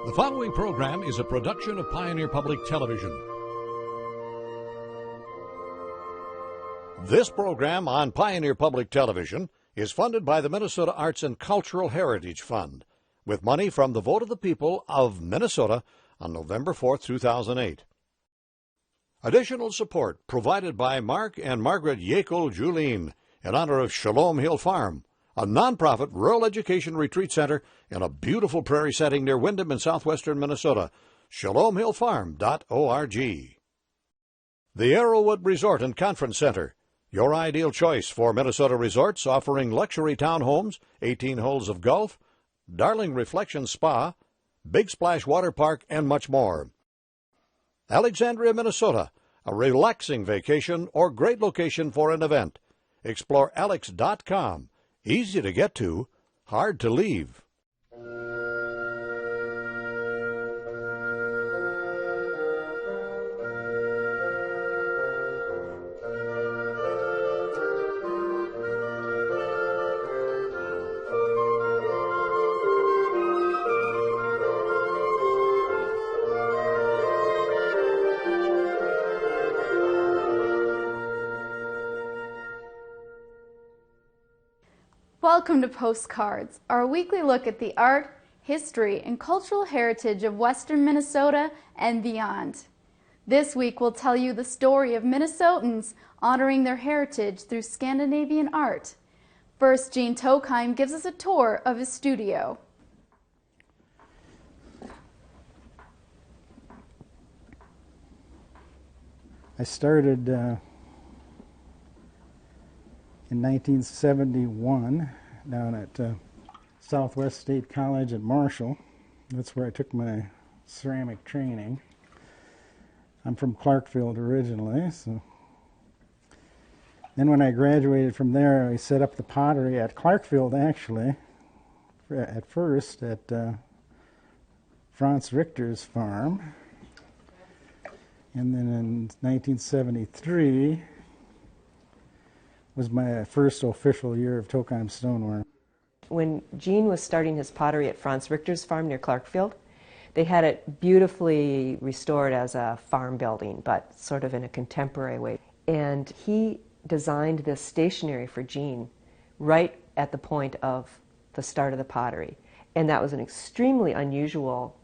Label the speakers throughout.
Speaker 1: The following program is a production of Pioneer Public Television. This program on Pioneer Public Television is funded by the Minnesota Arts and Cultural Heritage Fund, with money from the vote of the people of Minnesota on November 4, 2008. Additional support provided by Mark and Margaret Yekel Julien in honor of Shalom Hill Farm, a nonprofit rural education retreat center in a beautiful prairie setting near Windham in southwestern Minnesota. ShalomHillFarm.org. The Arrowwood Resort and Conference Center, your ideal choice for Minnesota resorts offering luxury townhomes, 18 holes of golf, Darling Reflection Spa, Big Splash Water Park, and much more. Alexandria, Minnesota, a relaxing vacation or great location for an event. Explore alex.com. Easy to get to, hard to leave.
Speaker 2: Welcome to Postcards, our weekly look at the art, history, and cultural heritage of Western Minnesota and beyond. This week we'll tell you the story of Minnesotans honoring their heritage through Scandinavian art. First, Gene Tokheim gives us a tour of his studio.
Speaker 3: I started in 1971 down at Southwest State College at Marshall. That's where I took my ceramic training. I'm from Clarkfield originally, so. Then when I graduated from there, I set up the pottery at Clarkfield, actually, at first at Franz Richter's farm. And then in 1973 was my first official year of Tokheim Stoneware.
Speaker 4: When Gene was starting his pottery at Franz Richter's farm near Clarkfield, they had it beautifully restored as a farm building, but sort of in a contemporary way. And he designed this stationery for Gene right at the point of the start of the pottery. And that was an extremely unusual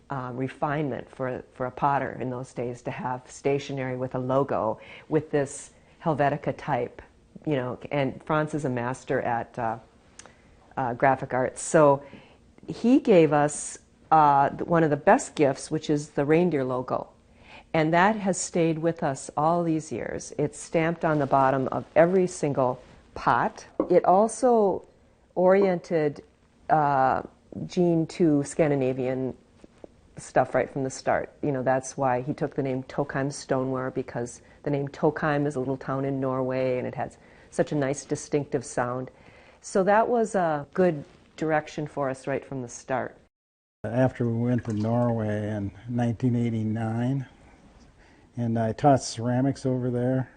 Speaker 4: refinement for a potter in those days, to have stationery with a logo with this Helvetica type. You know, and Franz is a master at graphic arts. So he gave us one of the best gifts, which is the reindeer logo. And that has stayed with us all these years. It's stamped on the bottom of every single pot. It also oriented Gene to Scandinavian stuff right from the start. You know, that's why he took the name Tokheim Stoneware, because the name Tokheim is a little town in Norway, and it has such a nice distinctive sound. So that was a good direction for us right from the start.
Speaker 3: After we went to Norway in 1989, and I taught ceramics over there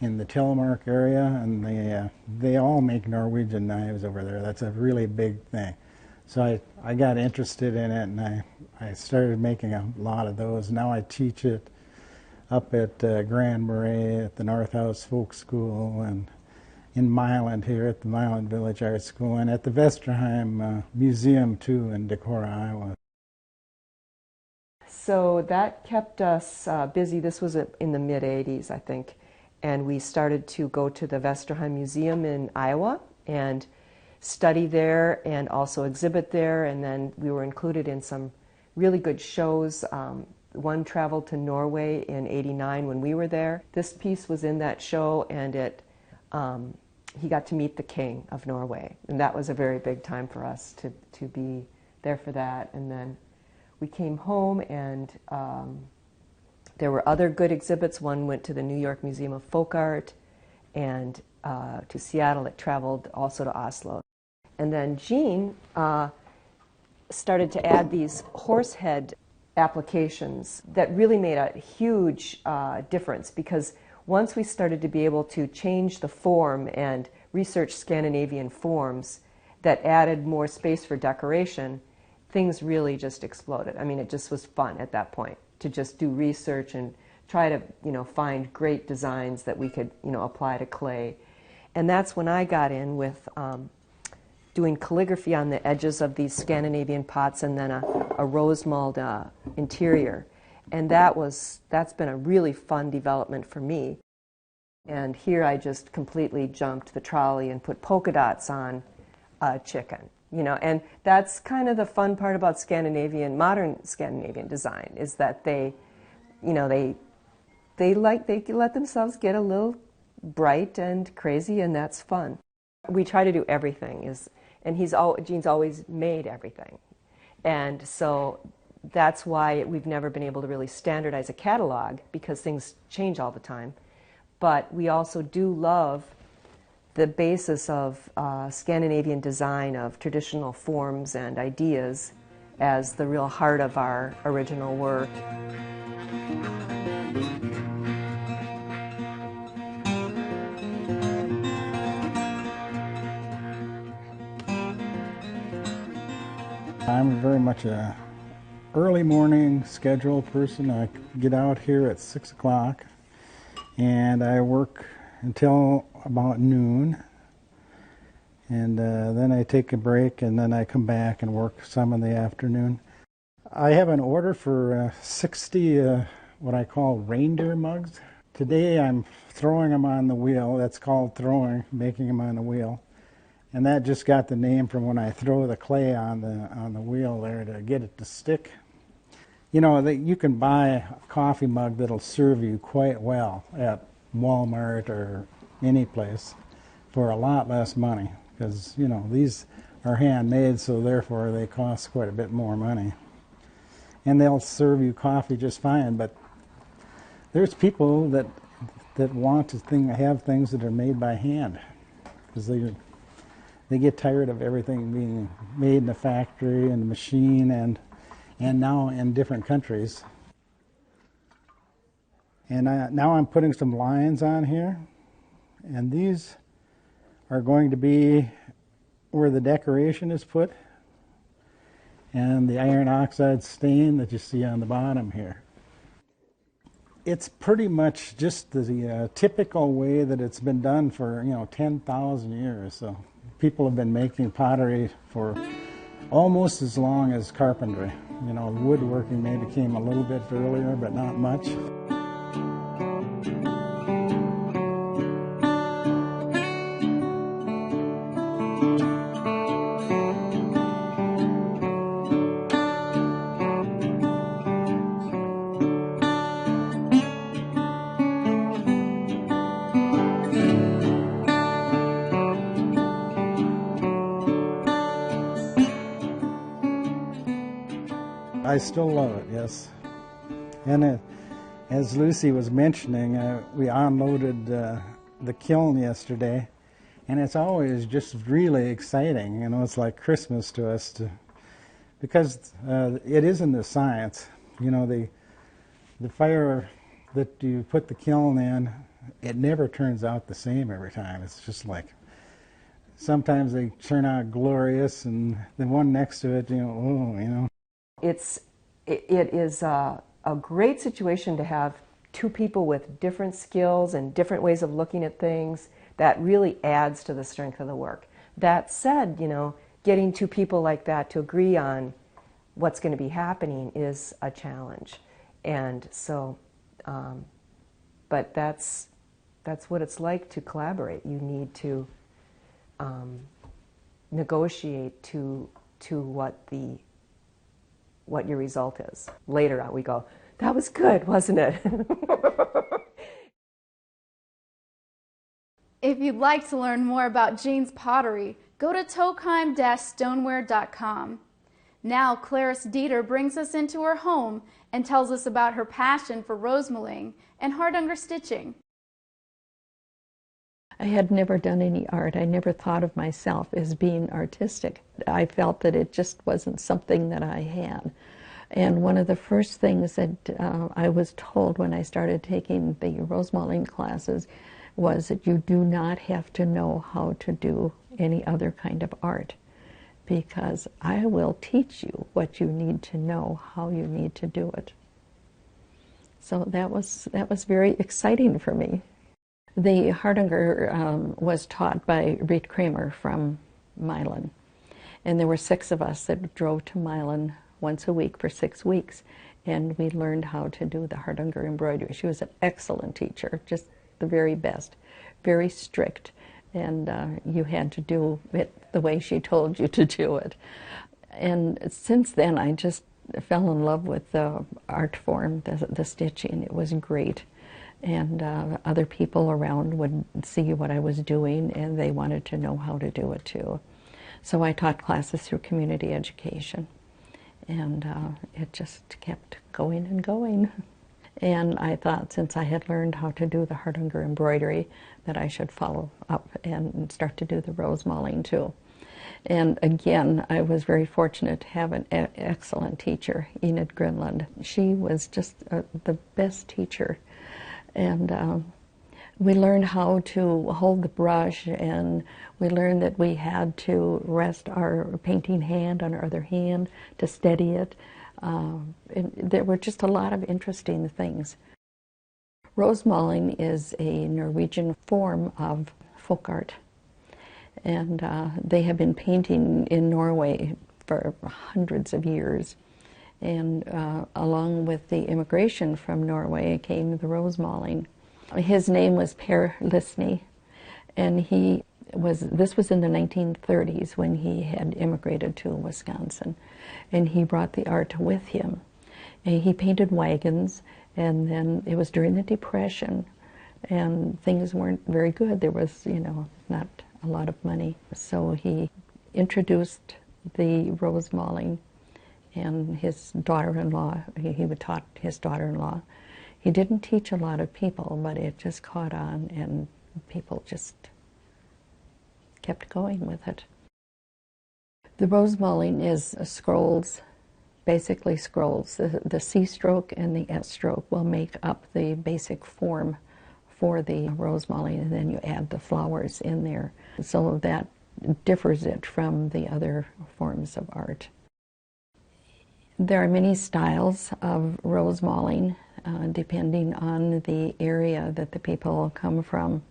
Speaker 3: in the Telemark area, and they all make Norwegian knives over there. That's a really big thing. So I got interested in it, and I started making a lot of those. Now I teach it up at Grand Marais at the North House Folk School, and in Milan here at the Milan Village Art School, and at the Vesterheim Museum too in Decorah, Iowa.
Speaker 4: So that kept us busy. This was in the mid-'80s, I think, and we started to go to the Vesterheim Museum in Iowa and study there and also exhibit there, and then we were included in some really good shows. One traveled to Norway in '89 when we were there. This piece was in that show, and he got to meet the king of Norway, and that was a very big time for us to be there for that. And then we came home, and there were other good exhibits. One went to the New York Museum of Folk Art, and to Seattle. It traveled also to Oslo. And then Gene started to add these horsehead applications that really made a huge difference, because once we started to be able to change the form and research Scandinavian forms that added more space for decoration, things really just exploded. I mean, it just was fun at that point to just do research and try to, find great designs that we could, apply to clay. And that's when I got in with doing calligraphy on the edges of these Scandinavian pots and then a rose mold interior. And that's been a really fun development for me. And here I just completely jumped the trolley and put polka dots on a chicken, and that's kind of the fun part about modern Scandinavian design, is that they let themselves get a little bright and crazy, and that's fun. We try to do everything, and Gene's always made everything. And so that's why we've never been able to really standardize a catalog, because things change all the time. But we also do love the basis of Scandinavian design, of traditional forms and ideas, as the real heart of our original work.
Speaker 3: I'm very much a early morning schedule person. I get out here at 6 o'clock and I work until about noon, and then I take a break, and then I come back and work some in the afternoon. I have an order for 60 what I call reindeer mugs. Today I'm throwing them on the wheel. That's called throwing, making them on the wheel. And that just got the name from when I throw the clay on the wheel there to get it to stick. You can buy a coffee mug that'll serve you quite well at Walmart or any place for a lot less money, because these are handmade, so therefore they cost quite a bit more money. And they'll serve you coffee just fine, but there's people that want to have things that are made by hand, because they get tired of everything being made in a factory and a machine, and now in different countries. And now I'm putting some lines on here, and these are going to be where the decoration is put, and the iron oxide stain that you see on the bottom here. It's pretty much just the typical way that it's been done for 10,000 years. So people have been making pottery for almost as long as carpentry. Woodworking maybe came a little bit earlier, but not much. I still love it, yes. And as Lucy was mentioning, we unloaded the kiln yesterday, and it's always just really exciting. It's like Christmas to us, because it isn't a science. The fire that you put the kiln in, it never turns out the same every time. It's just like, sometimes they turn out glorious, and the one next to it,
Speaker 4: It is a great situation to have two people with different skills and different ways of looking at things. That really adds to the strength of the work. That said, getting two people like that to agree on what's going to be happening is a challenge. And so, but that's what it's like to collaborate. You need to negotiate to what your result is. Later on we go, that was good, wasn't it?
Speaker 2: If you'd like to learn more about Jane's pottery, go to tokheim-stoneware.com. Now Clarice Dieter brings us into her home and tells us about her passion for rosemalling and hardanger stitching.
Speaker 5: I had never done any art. I never thought of myself as being artistic. I felt that it just wasn't something that I had. And one of the first things that I was told when I started taking the rosemalling classes was that you do not have to know how to do any other kind of art, because I will teach you what you need to know, how you need to do it. So that was very exciting for me. The Hardanger was taught by Reed Kramer from Milan. And there were 6 of us that drove to Milan once a week for 6 weeks. And we learned how to do the Hardanger embroidery. She was an excellent teacher, just the very best, very strict. And you had to do it the way she told you to do it. And since then, I just fell in love with the art form, the stitching. It was great. And other people around would see what I was doing, and they wanted to know how to do it too. So I taught classes through community education, and it just kept going and going. And I thought, since I had learned how to do the Hardanger embroidery, that I should follow up and start to do the rose mauling too. And again, I was very fortunate to have an excellent teacher, Enid Grinland. She was just the best teacher. And we learned how to hold the brush, and we learned that we had to rest our painting hand on our other hand to steady it. And there were just a lot of interesting things. Rose mauling is a Norwegian form of folk art, and they have been painting in Norway for hundreds of years. And along with the immigration from Norway came the rose mauling. His name was Per Lisny, and this was in the 1930s when he had immigrated to Wisconsin, and he brought the art with him. And he painted wagons, and then it was during the Depression, and things weren't very good. There was, not a lot of money. So he introduced the rose mauling, and his daughter-in-law, he would taught his daughter-in-law. He didn't teach a lot of people, but it just caught on, and people just kept going with it. The rose mauling is scrolls, basically scrolls. The C stroke and the S stroke will make up the basic form for the rose mauling, and then you add the flowers in there. So that differs it from the other forms of art. There are many styles of rose mauling, depending on the area that the people come from.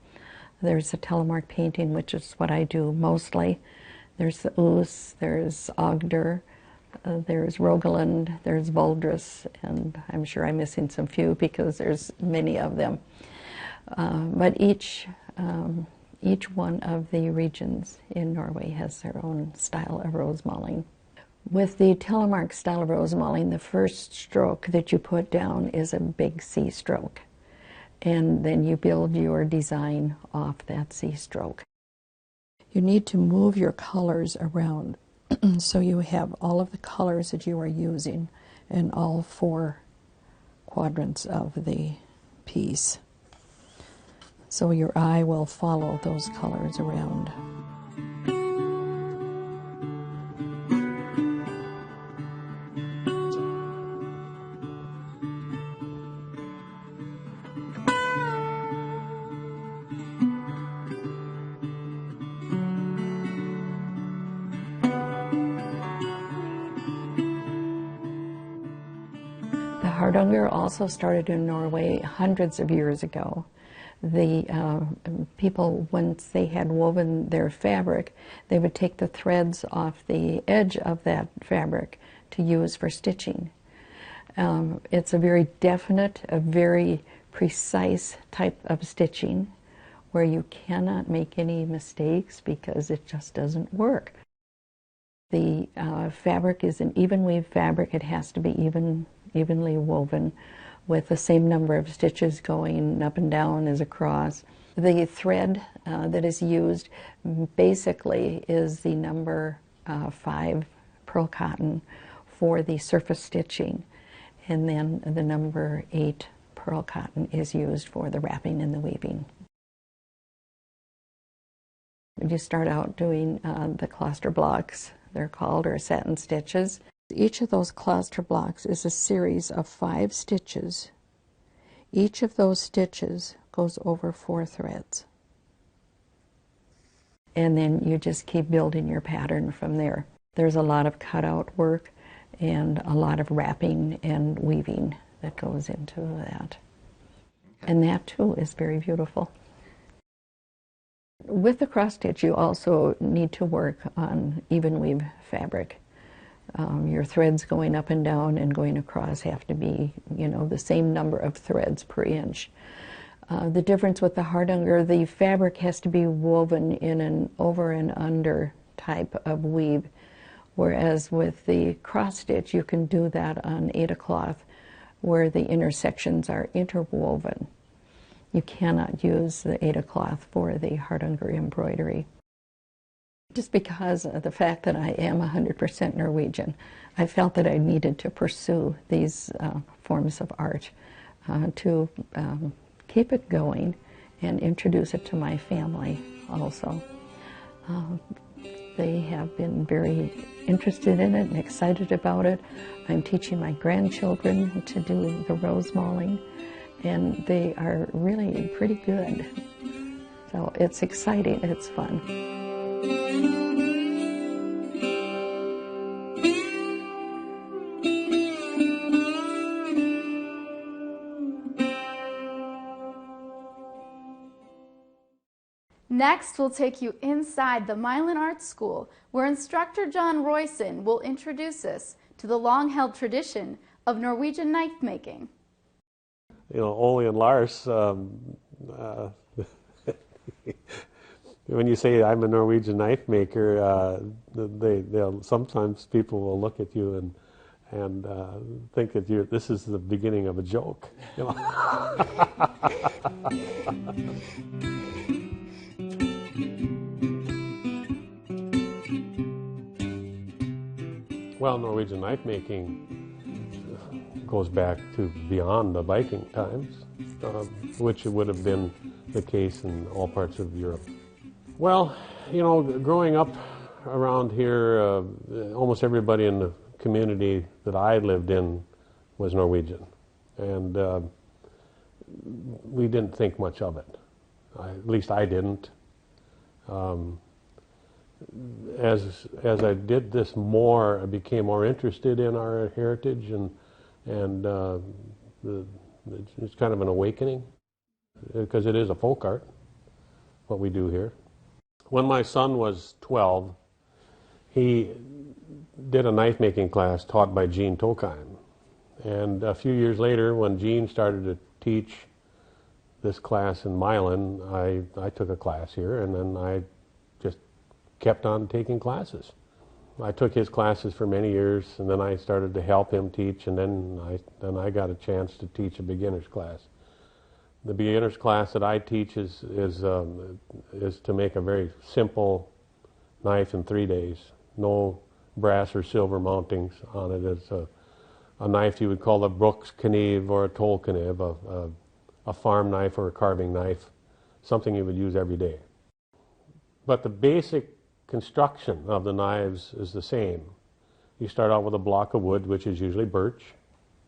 Speaker 5: There's the telemark painting, which is what I do mostly. There's the Oos, there's Agder, there's Rogaland, there's Valdres, and I'm sure I'm missing some few because there's many of them. But each one of the regions in Norway has their own style of rose mauling. With the telemark style of rose mauling, the first stroke that you put down is a big C stroke, and then you build your design off that C stroke. You need to move your colors around so you have all of the colors that you are using in all 4 quadrants of the piece. So your eye will follow those colors around. Hardanger also started in Norway hundreds of years ago. The people, once they had woven their fabric, they would take the threads off the edge of that fabric to use for stitching. It's a very definite, a very precise type of stitching where you cannot make any mistakes because it just doesn't work. The fabric is an even weave fabric. It has to be evenly woven with the same number of stitches going up and down as across. The thread that is used basically is the number 5 pearl cotton for the surface stitching, and then the number 8 pearl cotton is used for the wrapping and the weaving. You start out doing the cluster blocks, they're called, or satin stitches. Each of those cluster blocks is a series of 5 stitches. Each of those stitches goes over 4 threads. And then you just keep building your pattern from there. There's a lot of cutout work and a lot of wrapping and weaving that goes into that. And that too is very beautiful. With the cross stitch, you also need to work on even weave fabric. Your threads going up and down and going across have to be, the same number of threads per inch. The difference with the hardanger, the fabric has to be woven in an over and under type of weave, whereas with the cross stitch, you can do that on Aida cloth where the intersections are interwoven. You cannot use the Aida cloth for the hardanger embroidery. Just because of the fact that I am 100% Norwegian, I felt that I needed to pursue these forms of art to keep it going and introduce it to my family also. They have been very interested in it and excited about it. I'm teaching my grandchildren to do the rose mauling, and they are really pretty good. So it's exciting, it's fun.
Speaker 2: Next, we'll take you inside the Milan Art School, where instructor John Royson will introduce us to the long-held tradition of Norwegian knife making.
Speaker 6: Ole and Lars, when you say I'm a Norwegian knife maker, sometimes people will look at you and think that this is the beginning of a joke. Well, Norwegian knife making goes back to beyond the Viking times, which would have been the case in all parts of Europe. Well, growing up around here, almost everybody in the community that I lived in was Norwegian, and we didn't think much of it. At least I didn't. As I did this more, I became more interested in our heritage, and it's kind of an awakening, because it is a folk art, what we do here. When my son was 12, he did a knife making class taught by Gene Tokheim. And a few years later, when Gene started to teach this class in Milan, I took a class here, and then I just kept on taking classes. I took his classes for many years, and then I started to help him teach, and then I got a chance to teach a beginner's class. The beginner's class that I teach is to make a very simple knife in 3 days. No brass or silver mountings on it. It's a knife you would call a brukskniv or a tollkniv, a farm knife or a carving knife, something you would use every day. But the basic construction of the knives is the same. You start out with a block of wood, which is usually birch.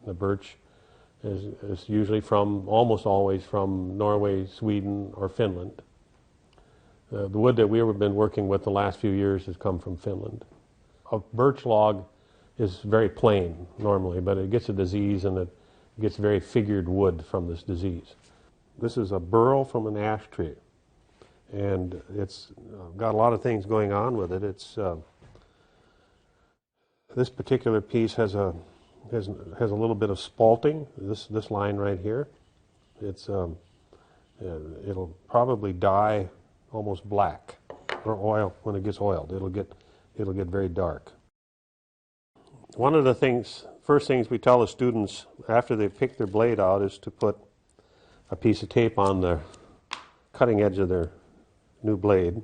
Speaker 6: The birch is usually almost always from Norway, Sweden, or Finland. The wood that we've been working with the last few years has come from Finland. A birch log is very plain normally, but it gets a disease, and it gets very figured wood from this disease. This is a burl from an ash tree, and it's got a lot of things going on with it. This particular piece has a little bit of spalting. This line right here, it'll probably dye almost black, or oil when it gets oiled. It'll get very dark. One of the first things we tell the students after they pick their blade out is to put a piece of tape on the cutting edge of their new blade,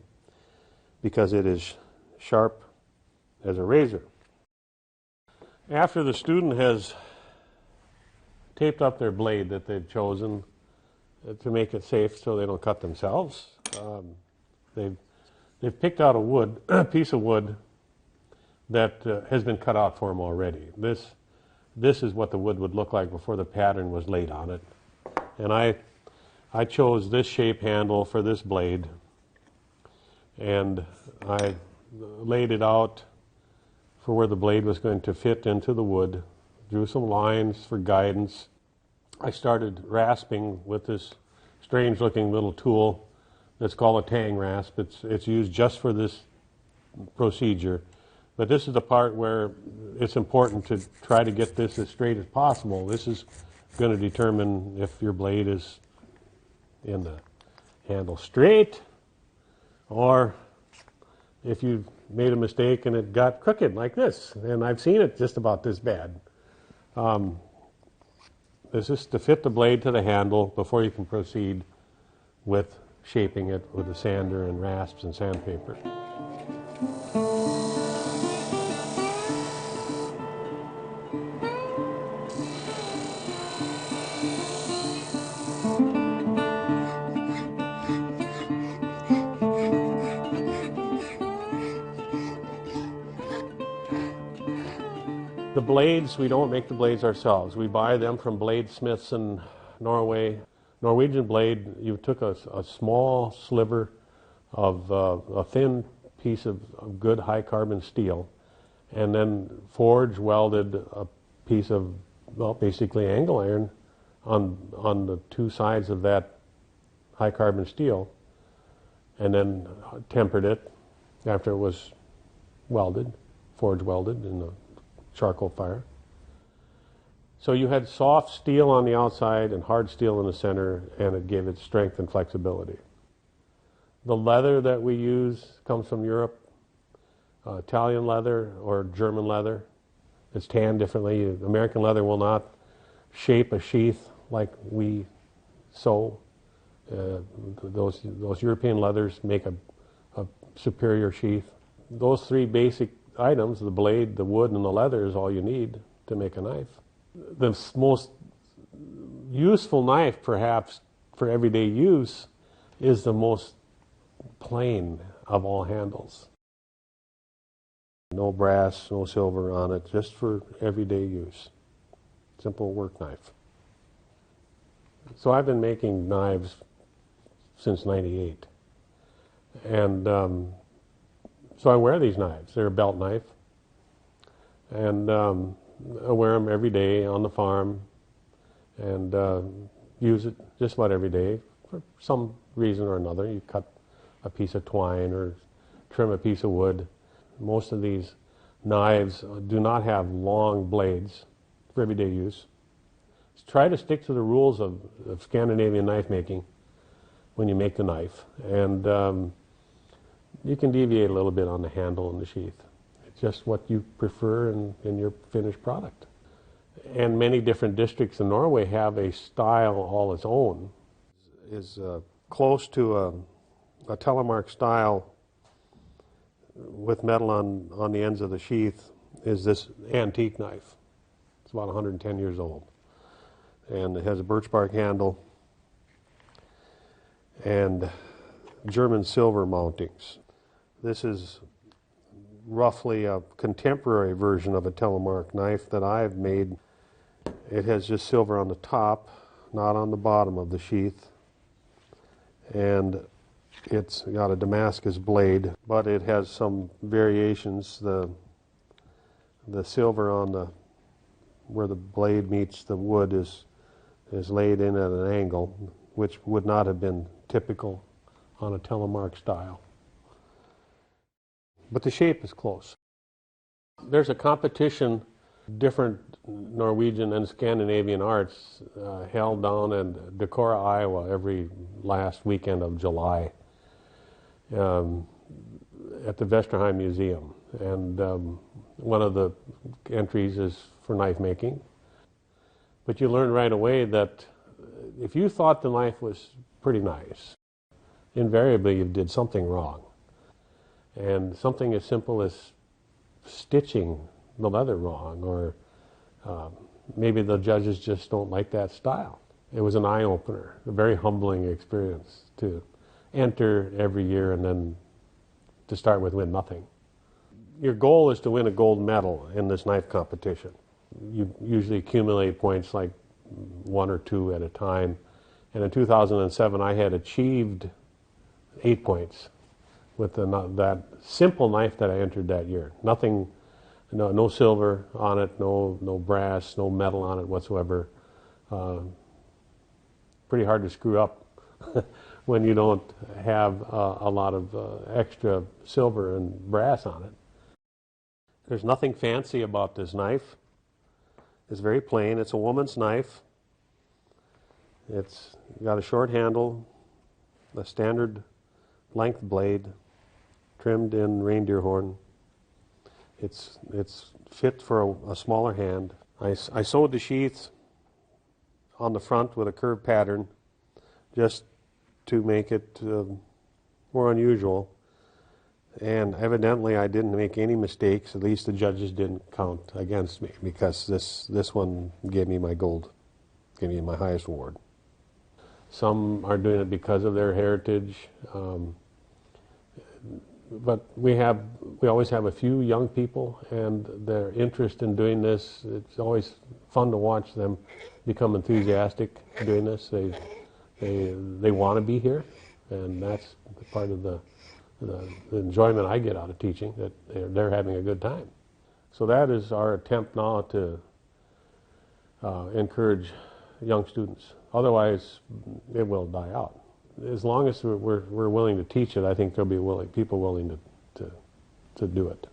Speaker 6: because it is sharp as a razor. After the student has taped up their blade that they've chosen to make it safe so they don't cut themselves, they've picked out a piece of wood that has been cut out for them already. This is what the wood would look like before the pattern was laid on it. And I chose this shape handle for this blade, and I laid it out for where the blade was going to fit into the wood, drew some lines for guidance. I started rasping with this strange looking little tool that's called a tang rasp. It's used just for this procedure. But this is the part where it's important to try to get this as straight as possible. This is going to determine if your blade is in the handle straight, or if you made a mistake and it got crooked like this. And I've seen it just about this bad. This is to fit the blade to the handle before you can proceed with shaping it with a sander and rasps and sandpaper. The blades, we don't make the blades ourselves. We buy them from bladesmiths in Norway. Norwegian blade, you took a small sliver of a thin piece of good high carbon steel and then forge welded a piece of, well, basically angle iron on the two sides of that high carbon steel, and then tempered it after it was welded, forge welded in the charcoal fire. So you had soft steel on the outside and hard steel in the center, and it gave it strength and flexibility. The leather that we use comes from Europe, Italian leather or German leather. It's tanned differently. American leather will not shape a sheath like we sew. Those European leathers make a superior sheath. Those three basic items, the blade, the wood, and the leather, is all you need to make a knife. The most useful knife, perhaps, for everyday use is the most plain of all handles. No brass, no silver on it, just for everyday use. Simple work knife. So I've been making knives since '98. And so I wear these knives. They're a belt knife. And I wear them every day on the farm and use it just about every day for some reason or another. You cut a piece of twine or trim a piece of wood. Most of these knives do not have long blades for everyday use. Try to stick to the rules of Scandinavian knife making when you make the knife. And you can deviate a little bit on the handle and the sheath. It's just what you prefer in your finished product. And many different districts in Norway have a style all its own. Is close to a telemark style with metal on the ends of the sheath is this antique knife. It's about 110 years old. And it has a birch bark handle and German silver mountings. This is roughly a contemporary version of a telemark knife that I've made. It has just silver on the top, not on the bottom of the sheath. And it's got a Damascus blade, but it has some variations. The silver on where the blade meets the wood is laid in at an angle, which would not have been typical on a telemark style. But the shape is close. There's a competition, different Norwegian and Scandinavian arts, held down in Decorah, Iowa, every last weekend of July at the Vesterheim Museum. And one of the entries is for knife making. But you learn right away that if you thought the knife was pretty nice, invariably you did something wrong. And something as simple as stitching the leather wrong, or maybe the judges just don't like that style. It was an eye-opener, a very humbling experience to enter every year and then to start with win nothing. Your goal is to win a gold medal in this knife competition. You usually accumulate points like 1 or 2 at a time. And in 2007 I had achieved 8 points with that simple knife that I entered that year. Nothing no silver on it, no brass, no metal on it whatsoever. Pretty hard to screw up when you don't have a lot of extra silver and brass on it. There's nothing fancy about this knife. It's very plain. It's a woman's knife. It's got a short handle, a standard length blade, trimmed in reindeer horn. It's fit for a smaller hand. I sewed the sheath on the front with a curved pattern just to make it more unusual. And evidently I didn't make any mistakes. At least the judges didn't count against me, because this one gave me my gold, gave me my highest award. Some are doing it because of their heritage, but we always have a few young people, and their interest in doing this, it's always fun to watch them become enthusiastic doing this. They want to be here, and that's part of the enjoyment I get out of teaching, that they're having a good time. So that is our attempt now to encourage young students. Otherwise, it will die out. As long as we're willing to teach it, I think there'll be people willing to do it.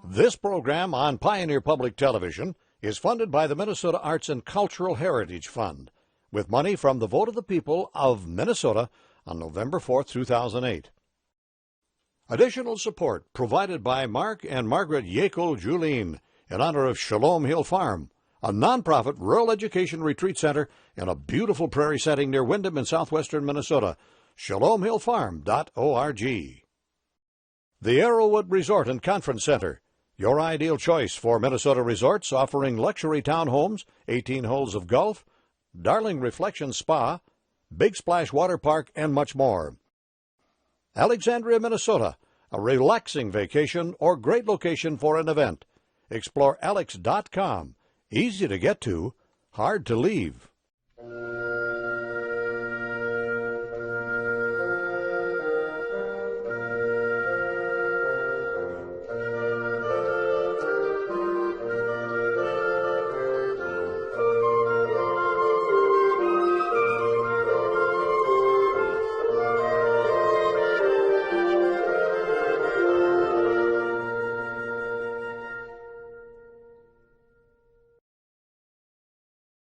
Speaker 1: This program on Pioneer Public Television is funded by the Minnesota Arts and Cultural Heritage Fund, with money from the vote of the people of Minnesota on November 4, 2008. Additional support provided by Mark and Margaret Yekel-Julien in honor of Shalom Hill Farm, a nonprofit rural education retreat center in a beautiful prairie setting near Windham in southwestern Minnesota. ShalomHillFarm.org. The Arrowwood Resort and Conference Center, your ideal choice for Minnesota resorts offering luxury townhomes, 18 holes of golf, Darling Reflection Spa, Big Splash Water Park, and much more. Alexandria, Minnesota, a relaxing vacation or great location for an event. Explore alex.com. Easy to get to, hard to leave.